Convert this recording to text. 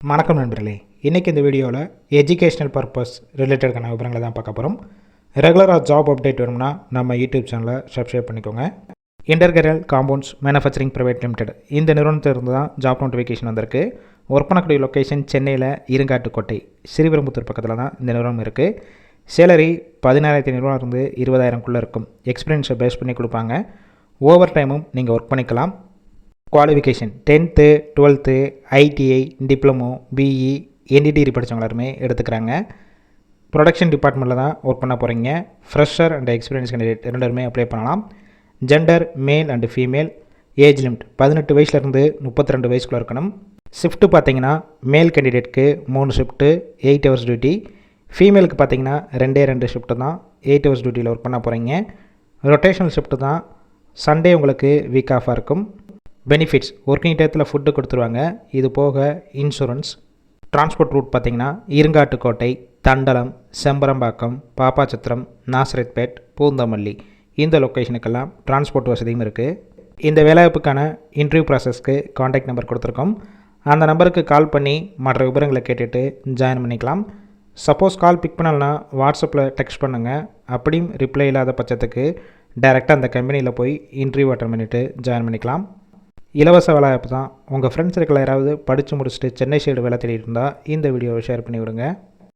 வணக்கம் நண்பர்களே, இன்றைக்கி இந்த வீடியோவில் எஜுகேஷ்னல் பர்பஸ் ரிலேட்டடான விவரங்களை தான் பார்க்க போகிறோம். ரெகுலராக ஜாப் அப்டேட் வேணும்னா நம்ம யூடியூப் சேனலை சப்ஸ்கிரைப் பண்ணிக்கோங்க. இன்டர்கரியல் காம்பவுண்ட்ஸ் மேனுஃபேக்சரிங் பிரைவேட் லிமிடெட் இந்த நிறுவனத்திலிருந்து தான் ஜாப் நோட்டிஃபிகேஷன் வந்திருக்கு. ஒர்க் பண்ணக்கூடிய லொக்கேஷன் சென்னையில் இருங்காட்டுக்கோட்டை ஸ்ரீபெரும்புத்தூர் பக்கத்தில் தான் இந்த நிறுவனம் இருக்குது. சேலரி 14,500 இருந்து 20,000 இருக்கும். எக்ஸ்பீரியன்ஸை பேஸ் பண்ணி கொடுப்பாங்க. ஓவர் டைமும் நீங்கள் ஒர்க் பண்ணிக்கலாம். Qualification 10th 12th ITI diploma BE என்டிடிகிரி படித்தவங்க எல்லாருமே எடுத்துக்கிறாங்க. ப்ரொடக்ஷன் டிபார்ட்மெண்ட்டில் தான் ஒர்க் பண்ண போகிறீங்க. ஃப்ரெஷர் அண்ட் எக்ஸ்பீரியன்ஸ் கேண்டிடேட் ரெண்டுமே அப்ளை பண்ணலாம். Gender male and female. Age limit 18 வயசுலேருந்து 32 வயசுக்குள்ளே இருக்கணும். ஷிஃப்ட்டு பார்த்தீங்கன்னா மேல் கேண்டிடேட்க்கு 3 ஷிஃப்ட்டு 8 ஹவர்ஸ் டியூட்டி. ஃபீமேலுக்கு பார்த்தீங்கன்னா 2 ஷிஃப்ட்டு தான் 8 ஹவர்ஸ் டியூட்டியில் ஒர்க் பண்ண போகிறீங்க. ரொட்டேஷனல் ஷிஃப்ட்டு தான். சண்டே உங்களுக்கு வீக் ஆஃபாக இருக்கும். பெனிஃபிட்ஸ் ஒர்க்கிங் டயத்தில் ஃபுட்டு கொடுத்துருவாங்க. இது போக இன்சூரன்ஸ். டிரான்ஸ்போர்ட் ரூட் பார்த்திங்கன்னா இருங்காட்டுக்கோட்டை, தண்டலம், செம்பரம்பாக்கம், பாப்பாச்சத்திரம், நாசரத்பேட், பூந்தமல்லி இந்த லொக்கேஷனுக்கெல்லாம் டிரான்ஸ்போர்ட் வசதியும் இருக்குது. இந்த வேலைவாய்ப்புக்கான இன்டர்வியூ ப்ராசஸ்க்கு காண்டாக்ட் நம்பர் கொடுத்துருக்கோம். அந்த நம்பருக்கு கால் பண்ணி மற்ற விவரங்களை கேட்டுட்டு ஜாயின் பண்ணிக்கலாம். சப்போஸ் கால் பிக் பண்ணலன்னா வாட்ஸ்அப்பில் டெக்ஸ்ட் பண்ணுங்கள். அப்படியும் ரிப்ளை இல்லாத பட்சத்துக்கு டைரெக்டாக அந்த கம்பெனியில் போய் இன்டர்வியூ அட்டன் பண்ணிவிட்டு ஜாயின் பண்ணிக்கலாம். இலவச வேலைவாய்ப்பு தான். உங்கள் ஃப்ரெண்ட்ஸ் இருக்கிற யாராவது படித்து முடிச்சுட்டு சென்னை சைடு வேலை தேடிட்டு இருந்தால் இந்த வீடியோவை ஷேர் பண்ணி விடுங்க.